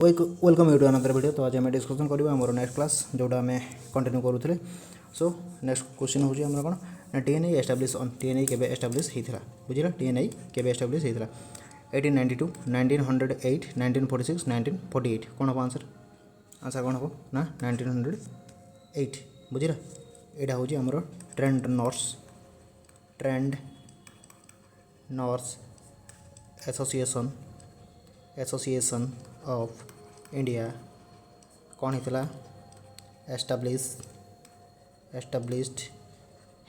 Welcome YouTube another video. तो आज आम डिस्कसन करवा आम नेक्स्ट क्लास जोटा आम कंटिन्यू करूँ। सो नेक्स्ट क्वेश्चन हूँ आम कौन ना टीएनए एस्टाब्लीश टीएनए के एस्टाब्लीश होता बुझा टीएनए के एस्टाब्लीश होता 1892 1908 1946 1948 कौन हम आंसर आंसर कौन हम ना 1908 बुझा यहाँ हूँ आमर trend nurse association of India कौन होता एस्टाब्लिश्ड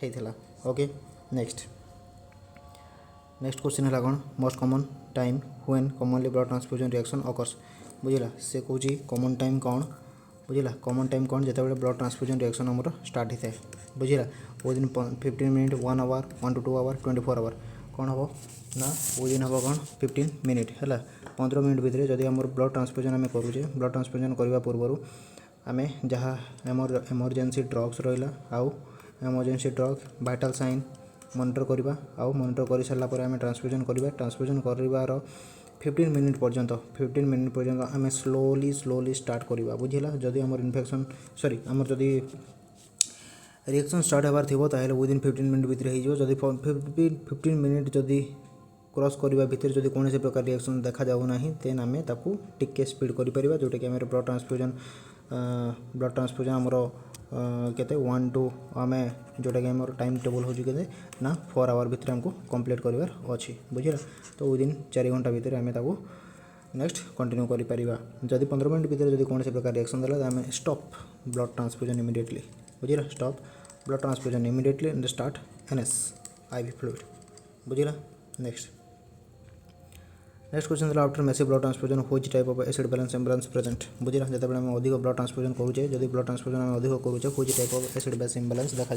होता। ओके नेक्स्ट क्वेश्चन है कौन most common time when commonly blood transfusion reaction occurs बुझला से कौन कॉमन टाइम कौन बुझला कॉमन टाइम कौन जो ब्लड ट्रांसफ्यूजन रिएक्शन आमर स्टार्ट होता है बुझला within 15 minute 1 hour 1 to 2 hour 24 hour कौन हम ना विदिन हम कौन 15 मिनिट है 15 मिनट भितर जदि आम ब्लड ट्रांसफ्यूजन आम करुचे ब्लड ट्रांसफ्यूजन करने पूर्व आम जहाँ एमरजेंसी ड्रग्स रहा आउ emergency drug vital sign monitor करवा आउ मॉनिटर कर सारापर आम ट्रांसफ्यूजन कर 15 मिनिट पर्यंत आम स्लोली स्टार्ट करवा बुझला जदि आम इन्फेक्शन सॉरी आम जदि रिएक्शन स्टार्ट होबार थी ताहले विदिन 15 मिनिट भितर हो जदि 15 मिनिट जदि क्रॉस करने भितर जदि कौन प्रकार रिएक्शन देखा जाऊना देन आम ताकू टिके स्पीड कर जोटा कि आम ब्लड ट्रांसफ्यूजन आमर केते 1 to आम जोटा कि आम टाइम टेबल हो ना 4 आवर भितर आमको कंप्लीट करार अच्छी बुझला तो विदिन 4 घंटा भितर आम ताकू नेक्स्ट कंटिन्यू करिपरिबा जदि 15 मिनट भितर जदि कौन प्रकार रिएक्शन देला आम स्टॉप ब्लड ट्रांसफ्यूजन इमिडिएटली बुझला stop blood transfusion immediately and start NS IV fluid बुझला next question after massive blood transfusion which type of acid balance imbalance present बुझला जब आम अधिक ब्लड ट्रांसफ्यूजन करूचे जब ब्लड ट्रांसफ्यूजन आम अधिक करूचे which type of acid base imbalance देखा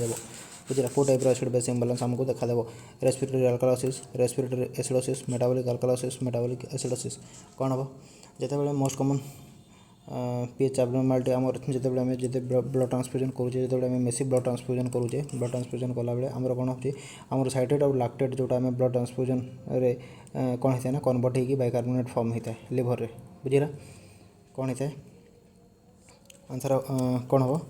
बुझला को टाइप एसिड बेस इम्बालेंस आमको देखा respiratory alkalosis respiratory acidosis metabolic alkalosis metabolic acidosis कौन हम जिते मोस्ट कॉमन पीएच एब्नॉर्मालिटी आमर जिते आम जिते ब्लड ट्रांसफ्यूजन करूचे जो मेसिव ब्लड ट्रांसफ्यूजन कला बेले आमर कौन होची आमर साइट्रेट और लैक्टेट जोटा आम ब्लड ट्रांसफ्यूजन रे कौन होता है ना कन्वर्ट होगी बाइकार्बोनेट फॉर्म होता है लिवर रे बुझला कौन होता है आंसर कौन हम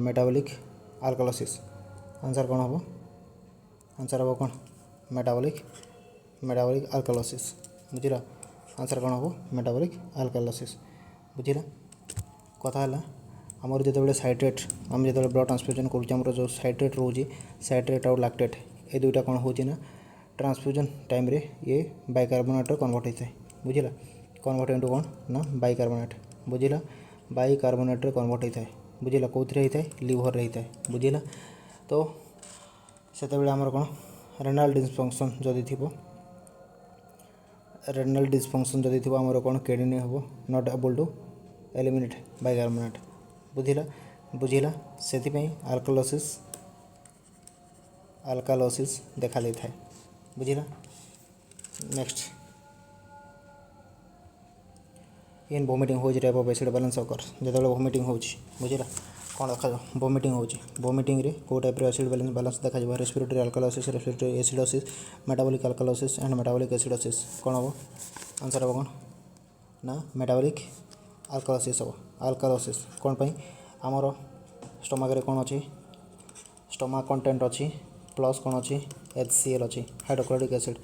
मेटाबॉलिक अल्कालोसिस आंसर कौन हम आंसर हम कौन मेटाबॉलिक अल्कालोसिस बुझला आंसर कौन हम मेटाबॉलिक अल्कालोसिस बुझला कथा है आमर जो साइट्रेट आम जो ब्लड ट्रांसफ्यूजन कर जो साइट्रेट रोचे साइट्रेट और लैक्टेट ये दुईटा कौन हो ट्रांसफ्यूजन टाइम रे ये बाइकार्बोनेट कन्वर्ट होता है बुझला कन्वर्ट इनटू कौन ना बाइकार्बोनेट बुझला बाइकार्बोनेट कन्वर्ट होता है बुझला कौन होता है लिवर होता है बुझला तो से आमर कौन रेनाल डिस्फंक्शन जदि थी आमर कौन किडनी हम not able to eliminate bicarbonate बुझला से अल्कालोसिस देखा था बुझला नेक्स्ट इन वोमिटिंग हो type of acid balance occur जो वोमिटिंग हो बुझला कौन देखा वोमिटिंग वोमिटिंग रे को टाइप एसिड बैलेंस देखा respiratory alkalosis respiratory acidosis metabolic alkalosis and metabolic acidosis कौन हम आंसर हम कौन ना मेटाबॉलिक अल्कालोसिस हम अल्कालोसिस कौन पाई आमर स्टमक रे कौन अच्छी स्टमक कंटेंट अच्छी प्लस कौन अच्छी HCl अच्छी हाइड्रोक्लोरिक एसिड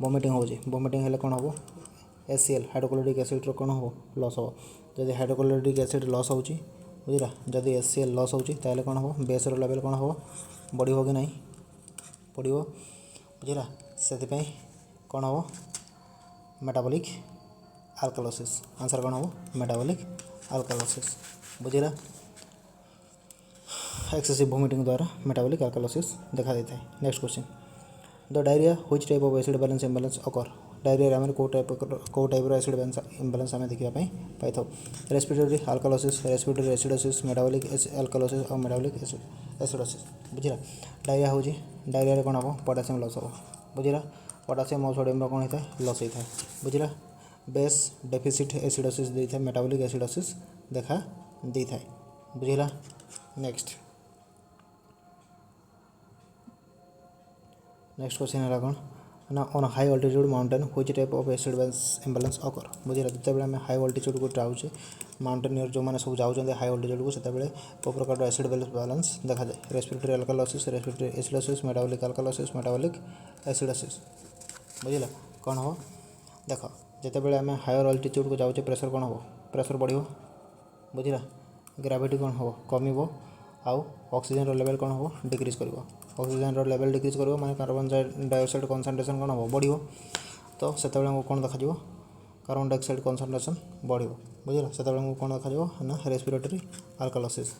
वोमिटिंग हेल्ले कौन हम HCl हाइड्रोक्लोरिक एसिड कौन हम लॉस हम जब हाइड्रोक्लोरिक एसिड लॉस हो बुझला जदि HCl लॉस हो कौन हम बेस लेवल कौन हम बढ़ो कि नहीं बढ़ो बुझला से कौन हम मेटाबॉलिक अल्कालोसिस आंसर कौन हम मेटाबॉलिक अल्कालोसिस बुझला एक्सेसिव वोमिटिंग द्वारा मेटाबॉलिक अल्कालोसिस देखा देता है। Next question the diarrhoea which type of acid balance imbalance occur diarrhoea आम को टाइप एसिड बैलेंस इम्बालेंस आम देखा पाई था respiratory alkalosis respiratory acidosis metabolic alkalosis और मेटाबॉलिक एसिडोसिस बुझला डायरिया हो डायरिया कौन हम पोटासियम लॉस हम बुझला पोटासियम और सोडियम कौन होता है लॉस होता है बुझला बेस डेफिसिट एसिडोसिस देता है मेटाबॉलिक एसिडोसिस देखा देता है बुझला नेक्स्ट क्वेश्चन है कौन ना on high altitude mountain which type of acid base imbalance occur बुझिला जितेबाला आम हाई अल्टीट्यूड को जाऊे माउंटेनियर जो मैंने सब जाऊँ हाई अल्टीट्यूड को से को प्रकार एसिड बैलेंस देखा जाए respiratory alkalosis respiratory acidosis metabolic alkalosis metabolic acidosis बुझिला कौन हम देख जितेबाला आम हायर अल्टीट्यूड को जाऊे प्रेशर कौन हम प्रेशर बढ़ो बुझिला ग्राविटी कौन हम कम आउ ऑक्सीजन लेवल कौन हम डिक्रीज कर ऑक्सीजन लेवल डिक्रीज कर माने कार्बन डाइऑक्साइड कंसंट्रेशन कौन हम बढ़ो तो से कौन देखा कार्बन डाइऑक्साइड कंसंट्रेशन बढ़ो बुझिला से कौन देखा ना रेस्पिरेटरी अल्कालोसिस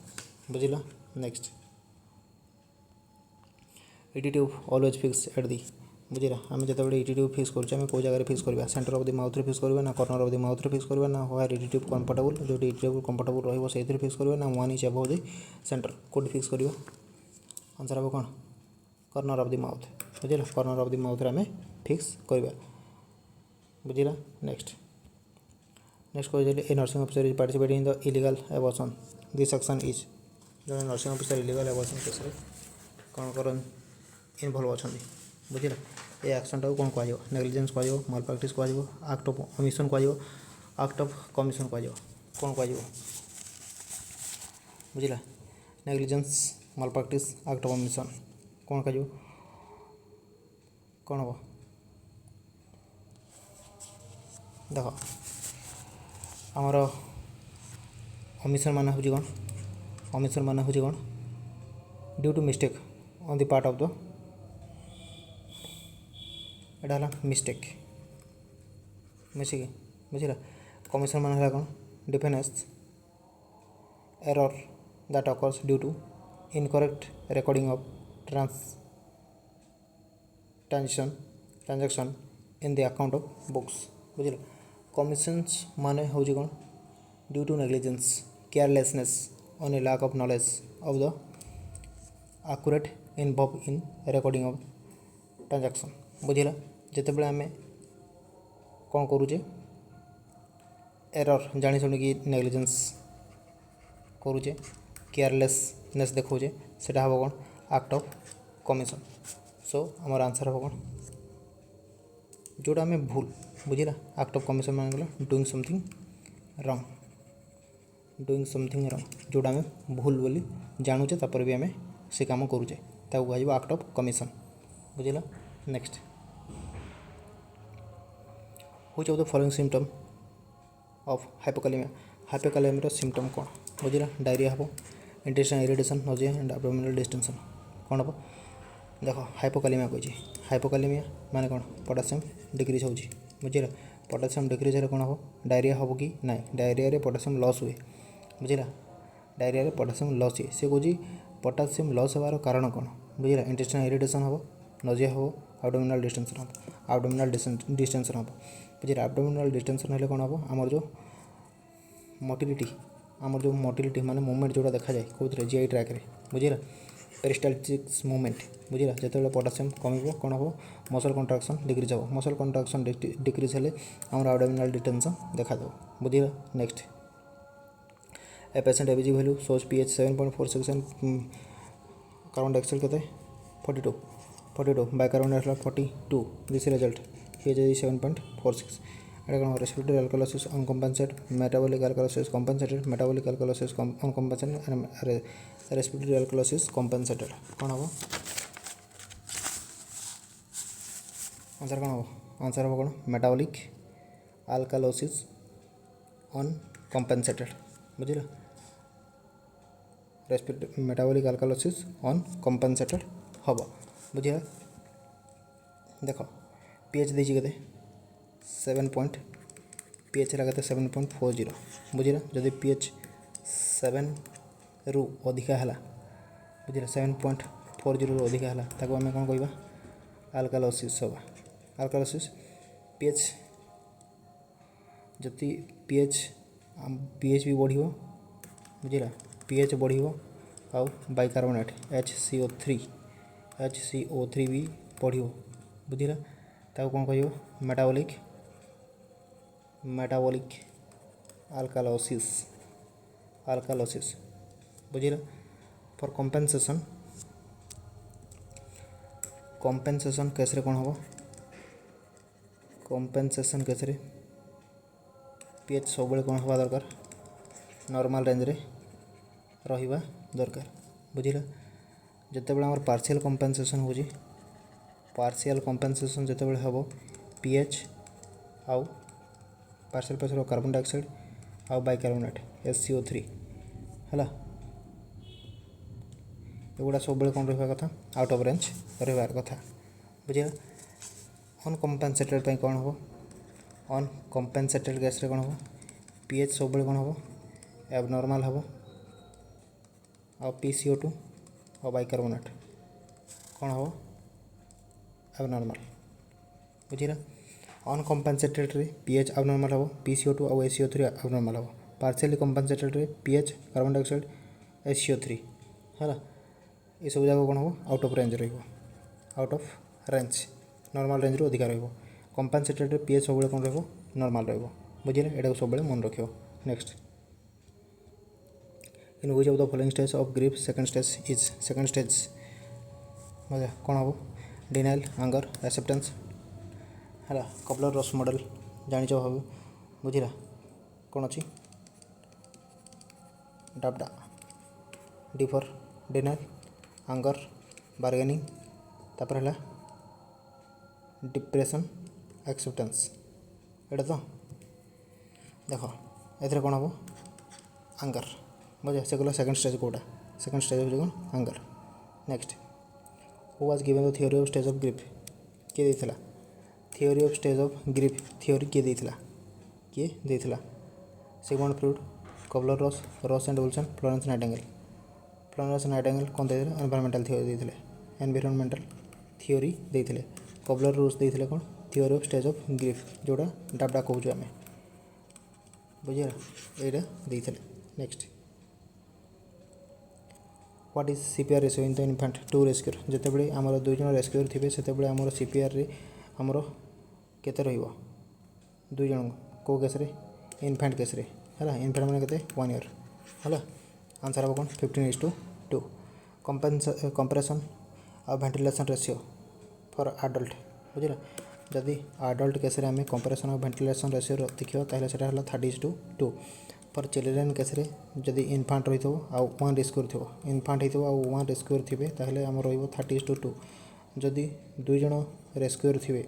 बुझिला next ET tube always fix at the बुझिला आम जो इटी ट्यूब फिक्स करें कौ जगह फिक्स करवा सेंटर ऑफ द माउथ रे फिक्स करवा ना कॉर्नर ऑफ द माउथ रे फिक्स करवा ना व्हेयर इटी ट्यूब कंफर्टेबल जो इटी ट्यूब कंफर्टेबल रही से फिक्स करवा ना 1 इंच अबव द सेंटर कोड फिक्स कर आंसर हम कौन कॉर्नर ऑफ द माउथ बुझिला कॉर्नर ऑफ द माउथ रे आम फिक्स करवा बुझिला नेक्स्ट कही a nursing officer is participating in the illegal abortion this section is जो nursing officer illegal abortion case कौन कर इनवल्व अच्छा बुझिला ये एक्शन टाक कौन कह नेग्लिजेंस कह माल प्रैक्टिस कह एक्ट ऑफ ओमिशन कह एक्ट ऑफ कमिशन कह कौन कह बुझिला negligence malpractice act of omission कौन कह कौन हम देख आमर ओमिशन मान हूँ कौन ओमिशन मान हूँ कौन due to mistake on the part of the एटा है मिस्टेक मिसिक बुझिला कमिशन मान है कौन defence error that occurs due to incorrect recording of transaction in the account of books बुझिला कमिशन्स माने हूँ कौन due to negligence carelessness on a lack of knowledge of the accurate involved in recording of transaction बुझिला जितेबाला आम कौन करुचे error जानी शुणी कि नेग्लिजेंस करुचे केयरलेसनेस देखौचे सेटा हम कौन एक्ट ऑफ कमिशन सो आमर आंसर हम कौन जोटा आम भूल बुझिला एक्ट ऑफ कमिशन मान गला डूइंग समथिंग रंग जोटा आम भूल बोली जानूचे तापर भी आम से काम करुचे कह एक्ट ऑफ कमिशन बुझिला next which of the following symptom of hypokalaemia symptom कौन बुझिला डायरिया हम intestinal irritation nausea and abdominal distension कौन हम देख हाइपोकालेमिया कही हाइपोकालेमिया माने कौन पोटासियम डिक्रीज हो बुझिला पोटासियम डिक्रीज हेल्ले कौन हम डायरिया हम कि ना डायरिया पोटासियम लॉस हुए बुझिला डायरिया पोटासियम लॉस हुए सी कह पोटासियम लॉस होवार कारण कौन बुझिला इंटेस्टाइनल इरिटेशन हम नोजिया हम एब्डोमिनल डिस्टेंशन हम बुझिला एब्डोमिनल डिस्टेंशन हेल्ले कौन हम आमर जो मोटिलिटी माने मूवमेंट जोड़ा देखा जाए कौन जीआई ट्रैक रे बुझिला पेरिस्टाल्टिक्स मूवमेंट बुझिला जिते पोटासियम कम कौन हम मसल कंट्राक्शन डिक्रीज हम मसल कंट्राक्शन डिक्रीज हेल्ले आमर एब्डोमिनल डिस्टेंशन देखा बुझिला next a patient ABG value shows pH 7.46 carbon dioxide के 42 bicarbon dioxide 42 this result pH 7.46 एटा कौन respiratory alkalosis uncompensated metabolic alkalosis compensated metabolic alkalosis uncompensated respiratory alkalosis compensated कौन हम answer कौन हम आंसर हम कौन मेटाबॉलिक अल्कालोसिस अनकम्पेंसेटेड बुझिला रेस्पिरेटरी मेटाबॉलिक अल्कालोसिस अनकम्पेंसेटेड हम बुझिला देख पीएच देछि केते 7 पीएच रा केते 7.40 बुझिला जदि पीएच 7 रु अधिका हला बुझिला 7.40 रु अधिका हला ताको आमे कोन कहबा अल्कालोसिस होबा अल्कालोसिस पीएच जति पीएच भी बढ़ियो बुझिला पीएच बढ़ियो आउ बाइकार्बोनेट HCO3 भी बढ़ियो बुझिला ताको कौन कह मेटाबॉलिक अल्कालोसिस बुझिला फॉर कम्पेनसेशन केस रे कौन हम कंपेनसेशन केस रे पीएच सब कौन हवा दरकार नॉर्मल रेंज रे रहिबा दरकार बुझिला जते बेले हमर पार्शियल कंपेनसेशन होजी पार्शियल कंपेनसेशन जते बेले हबो पीएच आउ पार्शियल प्रेशर कार्बन डाइऑक्साइड आउ बाइकार्बोनेट SCO3 हला एगुड़ा सब बेले कौन रहिबा कथा आउट ऑफ रेंज रहिबार कथा बुझिला अनकम्पेनसेटेड पे कौन हो अनकम्पेनसेटेड गैस रे कौन हो पीएच सब बेले कौन हो एबनॉर्मल हो और PCO2 और बाइकार्बोनेट कौन हो एबनॉर्मल बुझिला अनकम्पेनसेटेड रे पीएच एबनॉर्मल हो PCO2 और SCO3 एबनॉर्मल हो पार्शियली कंपेनसेटेड रे पीएच कार्बन डाइऑक्साइड SCO3 है ये सब जगह कौन हो आउट ऑफ रेंज रहिबो out of range normal range रो अधिक रहिबो कंपेनसेटेड रे पीएच सब कौन रहिबो नॉर्मल रहिबो बुझिले एटा सब मन रखियो next in which of the following stage of grief second stage मतलब कौन हो डिनाइल एंगर एक्सेप्टेंस है कपलर रॉस मॉडल जानिच भाव बुझिला कौन अच्छी डाबडा D for denial anger bargaining तापर है डिप्रेशन एक्सेप्टेंस एटा तो देख ए कौन हम एंगर बुझे से कहला सेकंड स्टेज कौटा सेकंड स्टेज हो कौन anger next who was given the theory of stage of grief किए देथिला theory of stage of grief theory किए देथिला Sigmund Freud Kubler Ross and Wilson Florence Nightingale कौन देथिले एनवायरमेंटल थ्योरी देथिले एनवायरमेंटल थ्योरी देथिले कपलर रूस देथिले कौन theory of stage of grief जोड़ा डाबडा कहूँ आम बुझिला एटा देथिले next what is CPR ratio in the infant to rescuer जिते बड़े आमर दुई जन रेस्क्यूर थे से आमर सीपीआर रे आमर केते रहिबो दुई जन को केस रे इन्फेंट केस रे है इन्फेंट मैंने केते 1 ईयर है आंसर हम कौन 15:2 कंप्रेशन और वेंटिलेशन रेशियो फॉर एडल्ट बुझला जदि एडल्ट केस रे आम कंप्रेशन और वेंटिलेशन रेशियो देखिए ताहले सेटा हला 30:2 फॉर चिल्ड्रेन केस रे जदि इन्फांट रही आउ 1 रेस्क्यूर थो इन्फांट हो 1 रेस्क्यूर थे ताहले आम रहिबो 30:2 जदि दुई जन रेस्क्यूर थे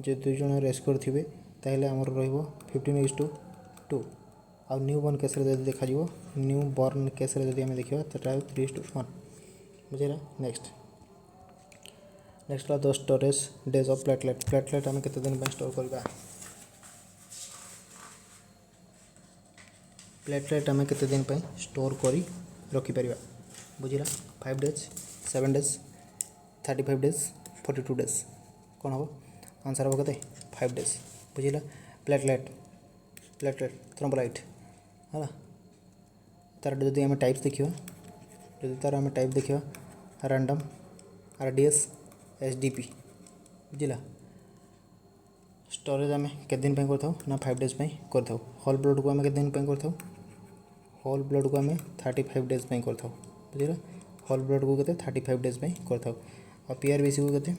जो दुई जन रेस्क्यूर थे ताहले आम रहिबो 15:2 आउ न्यू बॉर्न केस रे जदि देखा जिवो न्यू बॉर्न केस रे जदि आम देखिबा तटा 3:1 बुझिला next the storage days of platelet आम केते दिन स्टोर करबा प्लेटलेट आम केते दिन स्टोर करी रखी परिबा बुझिला 5 डेज 7 डेज 35 डेज 42 डेज कौन हम आंसर हम के 5 डेज बुझिला प्लेटलेट थ्रोम्बोलाइट है तार जदि आम टाइप्स देखिबा जदि तार आम टाइप देखिबा रैंडम RDS SDP बुझिला स्टोरेज आम के दिन करथाउ ना 5 डेज करथाउ होल ब्लड को आम के दिन करथाउ होल ब्लड को आम 35 डेज करथाउ बुझिला होल ब्लड को केते 35 डेज करथाउ और PRBC को केते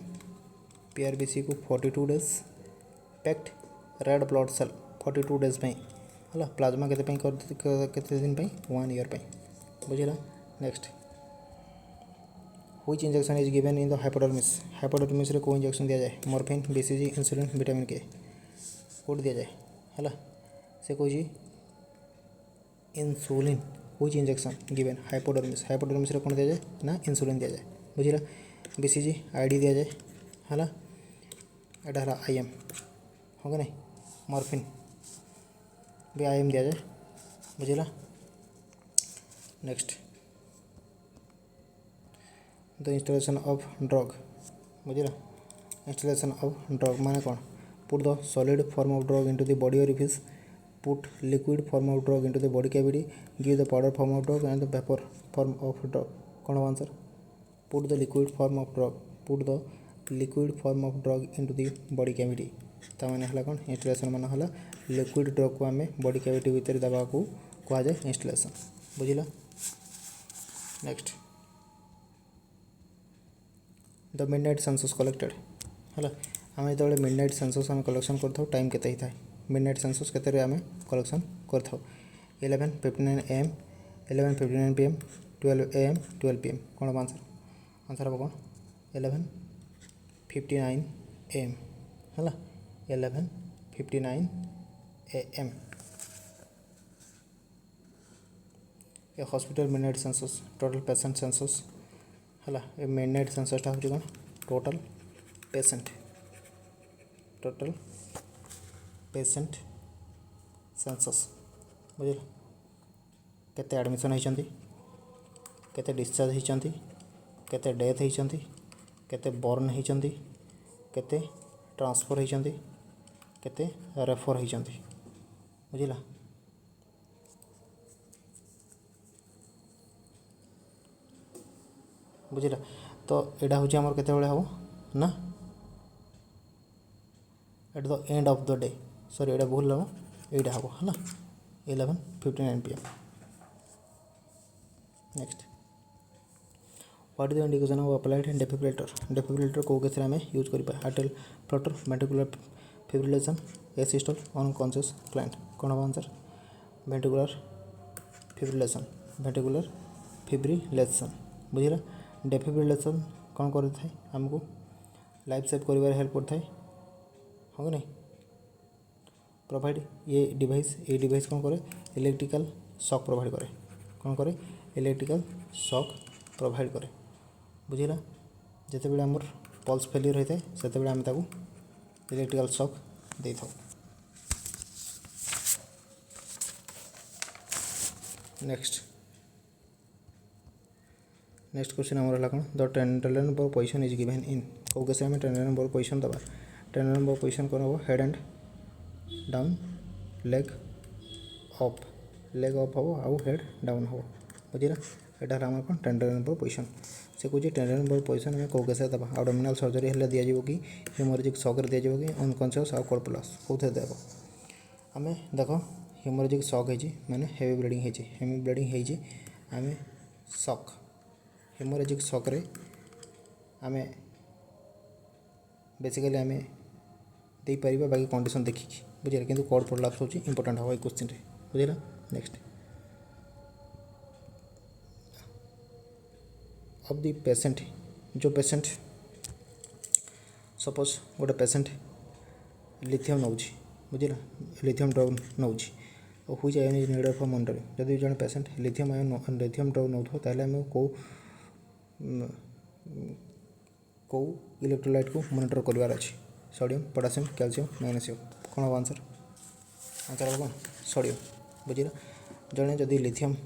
PRBC को 42 days packed red blood cell 42 days है प्लाज्मा केते दिन 1 ईयर बुझिला next which injection is given in the hypodermis रे को इंजेक्शन दिया जाए morphine BCG insulin vitamin K कोड दिया जाए है से कौन insulin which injection given hypodermis रे कौन दिया जाए ना इंसुलिन दिया जाए बुझिला BCG ID दिया जाए है एटा है IM होगा नहीं मॉर्फिन भी IM दिया जाए बुझिला next the installation of drug बुझिला इंस्टॉलेशन ऑफ ड्रग माने कौन put the solid form of drug into the body orifice put liquid form of drug into the body cavity give the powder form of drug and the vapour form of drug कौन हो answer put the liquid form of drug into the body cavity ता माने हला कौन installation माने हला liquid drug को आम बॉडी कैविटी भीतर दबा को कहा जाए इंस्टॉलेशन बुझिला next the midnight census collected है आम जो मिडनाइट सेंसस आम कलेक्शन कर टाइम के मिडनाइट सेंसस के आम कलेक्शन कर 11:59 AM 11:59 PM 12 AM 12 PM कौन हम आंसर आंसर हम कौन 11:59 AM है 11:59 AM A hospital midnight census total patient census है ए मिडनाइट सेंससटा हूँ कौन टोटल पेशेंट सेंसस बुझे केते एडमिशन होती केते डिस्चार्ज होती केते डेथ होती केते बर्न होती केते ट्रांसफर होती केते रेफर होती बुझला बुझला तो यहाँ हूँ आमर केते बेले हम ना at the end of the day sorry ये भूल हम यहाँ हम है 11:59 PM next what is the indication of applied defibrillator को केस आम यूज करें atrial flutter ventricular fibrillation asystole unconscious client कौन हम आंसर वेंट्रिकुलर फिब्रिलेशन बुझला डेफिब्रिलेशन कौन करता है आमको लाइफ सेव कर हेल्प करता है हाँ नहीं प्रोवाइड ये डिवाइस कौन करे इलेक्ट्रिकल शॉक प्रोवाइड करे कौन करे इलेक्ट्रिकल शॉक प्रोवाइड करे बुझला जिते बड़े आमर पल्स फेलियर होता है से आम इलेक्ट्रिकल शॉक दे था नेक्स्ट क्वेश्चन आमर है कौन the tender number position is given इन कौ केस आम टेंडर नंबर पोजिशन दबा टेंडर नंबर पोजिशन कौन हम head and down leg up हम आउ हेड डाउन हम बुझला यहाँ आम कौन टेंडर नंबर पोजिशन से कौन टेंडर नंबर पोजिशन आम कौ केस दबा एब्डोमिनल सर्जरी है दिज्व कि हेमोरेजिक शॉक दिज्व कि अनकॉन्शियस आउ कोल्ड प्लस कौन देव आम देख हेमोरेजिक शॉक है माने हेवी ब्लीडिंग है आम शॉक हेमोरेजिक शॉक रे आम बेसिकली आम दे पारिबा बाकी कंडीशन देखिकी बुझे कि कोड प्रोलाप्स होची इंपोर्टेंट हम क्वेश्चन रे बुझेगा नेक्स्ट ऑफ द पेशेंट जो पेशेंट सपोज गोटे पेशेंट लिथियम नौ बुझेगा लिथियम ड्रग नौ हुई ion is needed for monitoring जदि जन पेशेंट लिथियम ड्रग नौ ताले आम कौ इलेक्ट्रोलाइट को मॉनिटर करार अच्छी सोडियम पोटासियम कैल्शियम मैग्नेशियम कौन हम आंसर हम कौन सोडियम बुझला जड़े जदि लिथियम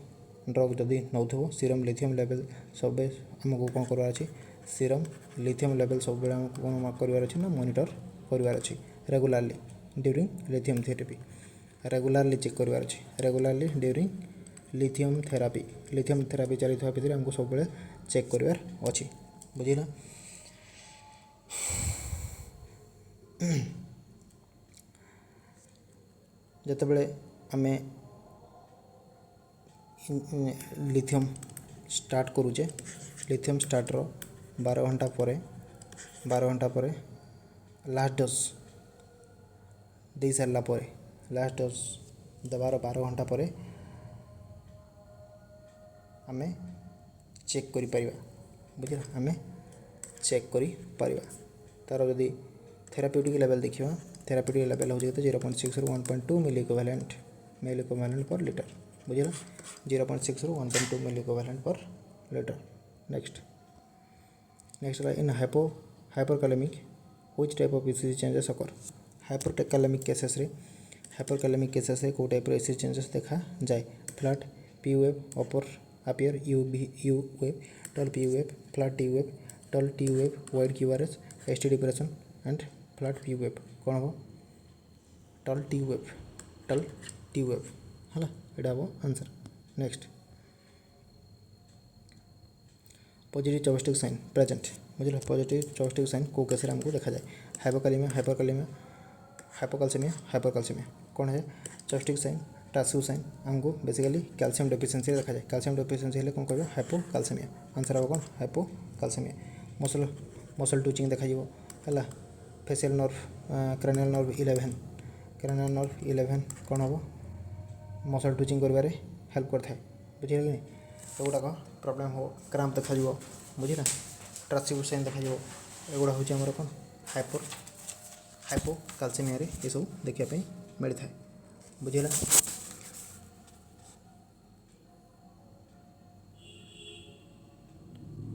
ड्रग जदि नौ सीरम लिथियम लेवल सब आमको कौन करार अच्छी सीरम लिथियम लेवल सब आमको कौन करार अच्छी ना मॉनिटर करार अच्छी रेगुलारली ड्यूरिंग लिथियम थेरेपी रेगुलारली चेक करार अच्छी रेगुलारली ड्यूरिंग लिथियम थेरापी चली भितर आमको सब चेक करार अच्छी बुझला जिते आम लिथियम स्टार्ट करुचे लिथियम स्टार्टर 12 घंटा पर लास्ट डोज दे सारा लास्ट डोज देवार 12 घंटा पर आम चेक कर बुझे आम चेक कर तार जदि थेराप्यूटिक लेवल देखा थेराप्यूटिक लेवल हूँ 0.6 ରୁ 1.2 मिली इक्विवेलेंट पर लीटर बुझेगा 0.6 ରୁ 1.2 milliequivalent per litre next in hyperkalemic which type of ECG changes occur hyperkalemic cases रे को टाइप ईसीजी चेंजेस देखा जाए flat P wave upper appear U wave tall P wave flat T wave tall T wave wide QRS ST depression and flat P wave कौन हम tall T wave है यहाँ हम answer next positive chopstick sign present बुझे positive chopstick sign को case आमको देखा जाए हाइपोकालसेमिया कौन है चॉपस्टिक साइन टासू साइन आमको बेसिकली कैल्शियम डेफिशिएंसी देखा जाए कैल्शियम डेफिशिएंसी है कौन कह हाइपोकालसेमिया आंसर हम कौन हाइपोकालसेमिया मसल ट्विचिंग देखा है facial nerve cranial nerve 11 cranial nerve 11 कौन हम मसल ट्विचिंग कर हेल्प करता है बुझे कि एगुड़ाक प्रोब्लेम हो क्राम्प देखा बुझे ट्रासिबुल साइन देखा एगुड़ा हूँ आमर कौन हाइपोकाल्सीमिया ये सब देखापी मिलता है बुझेगा।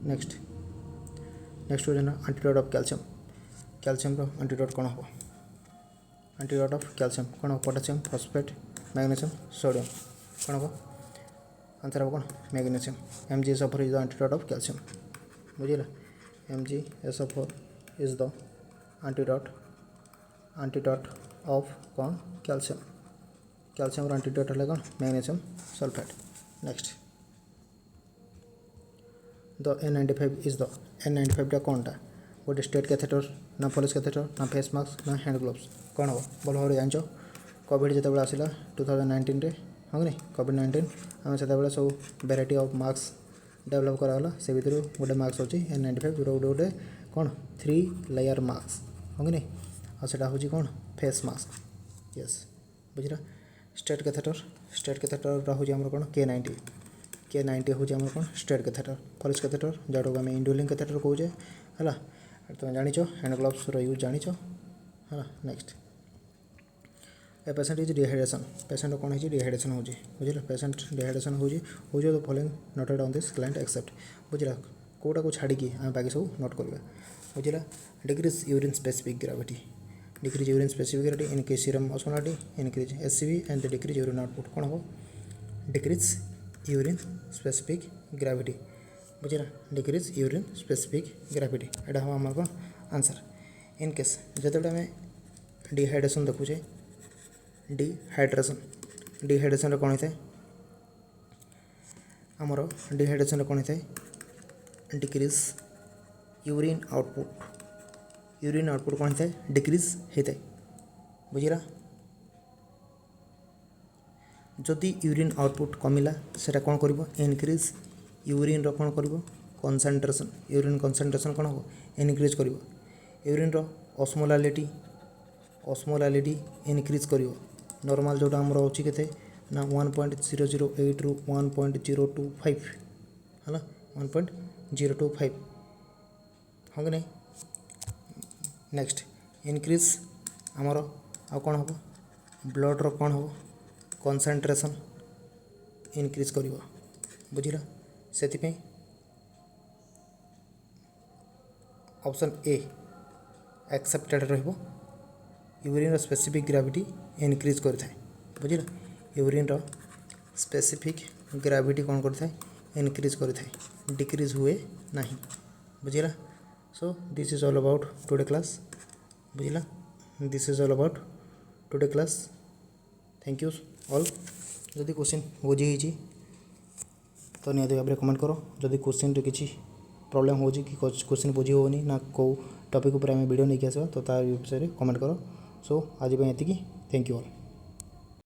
नेक्स्ट हो जाना एंटीडोट ऑफ कैल्शियम एंटीडोट कौन हम एंटीडोट ऑफ कैल्शियम कौन हम पोटासियम फॉस्फेट मैग्नीशियम सोडियम कौन हम आंसर हम कौन magnesium MgSO4 is the antidote of calcium बुझेगा। MgSO4 is the antidote of कौन कैल्शियम एंटीडोट है कौन magnesium sulphate. Next the N95 is the N95 कौन टा गोटे स्टेट कैथेटर ना पॉलिश कैथेटर ना फेस मास्क ना हैंड ग्लोव्स कौन हम भल भाव जान कोविड जिते आसला 2019 हाँ नहीं कोविड-19 आम से सब वेराइटी ऑफ मास्क डेवलप कराला से भितर गोटे मास्क अच्छी N95 जो गोटे कौन 3 लेयर मास्क हाँ नहीं और सेटा हूँ कौन फेस मास्क यस बुझला। स्टेट कैथेटर हूँ आम कौन K90 हूँ आम कौन स्टेट कैथेटर पॉलिश कैथेटर जोटा आम इंडोलिंग कैथेटर कहे है तुम जाच हैंड ग्लोव्स यूज जाच है। Next a patient is dehydration patient कौन है डिहाइड्रेशन हो बुझे पेसेंट डिहाइड्रेशन हो तो following noted on this client except बुझला कौटा को छाड़ी आम बाकी सब नोट करवा बुझला। Decrease urine specific gravity increase serum osmolarity increase SCV and decrease urine output कौन हम डिक्रीज यूरिन स्पेसिफिक ग्रेविटी बुझला डिक्रीज यूरिन स्पेसिफिक ग्रेविटी यहाँ हम आम कौन आंसर इन केस जो आम डिहाइड्रेशन देखुचे डिहाइड्रेशन कौन होता है आमर डिहाइड्रेशन कौन होता है डिक्रीज यूरिन आउटपुट कौन होता है डिक्रीज होता है बुझला। जदि यूरिन आउटपुट कमिला सेटा कौन कर इनक्रीज यूरिन कौन कर कंसंट्रेशन यूरिन कंसंट्रेशन कौन हम इनक्रीज कर यूरिन ऑस्मोलारिटी इनक्रीज कर नॉर्मल जोटा आमर अच्छी के ना 1.008 रु 1.025 है 1.025 हाँ कि नहीं। नेक्स्ट इनक्रीज आमर आ कौन हम ब्लड कौन हम कंसंट्रेशन इनक्रीज कर बुझला से ऑप्शन ए एक्सेप्टेड रहिबो यूरिन स्पेसिफिक ग्रेविटी इनक्रीज करता है बुझला यूरिन स्पेसिफिक ग्रेविटी कौन करता है इनक्रीज करता है डिक्रीज हुए नहीं बुझला। So this is all about today class बुझला this is all about today class thank you all. जदि क्वेश्चन बुझी तो निहत भाव में कमेंट करो जदि क्वेश्चन किसी प्रॉब्लम हो कि क्वेश्चन बुझी होनी ना कौ टॉपिक उपर आम वीडियो नहीं आसवा तो ता विषय कमेंट करो। सो आज ये थैंक यू ऑल।